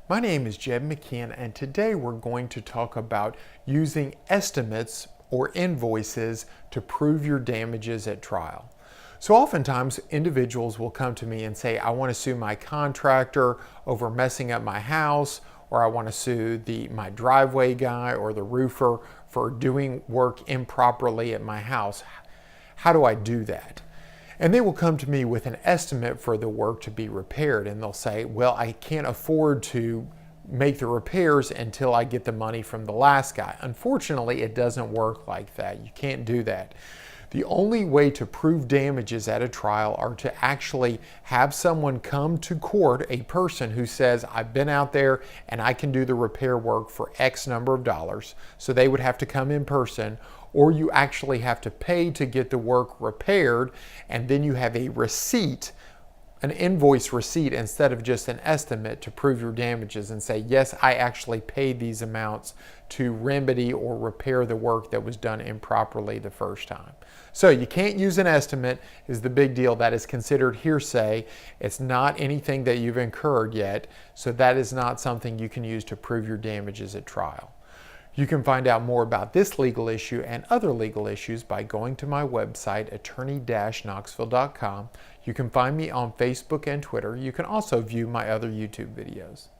My name is Jed McKeehan, and today we're going to talk about using estimates or invoices to prove your damages at trial. So oftentimes individuals will come to me and say, I want to sue my contractor over messing up my house, or I want to sue my driveway guy or the roofer for doing work improperly at my house. How do I do that? And they will come to me with an estimate for the work to be repaired, and they'll say, well, I can't afford to make the repairs until I get the money from the last guy. Unfortunately, it doesn't work like that. You can't do that. The only way to prove damages at a trial are to actually have someone come to court, a person who says, I've been out there and I can do the repair work for X number of dollars. So they would have to come in person, or you actually have to pay to get the work repaired, and then you have a receipt, an invoice receipt instead of just an estimate to prove your damages and say, yes, I actually paid these amounts to remedy or repair the work that was done improperly the first time. So you can't use an estimate is the big deal. That is considered hearsay. It's not anything that you've incurred yet, so that is not something you can use to prove your damages at trial. You can find out more about this legal issue and other legal issues by going to my website, attorney-knoxville.com. You can find me on Facebook and Twitter. You can also view my other YouTube videos.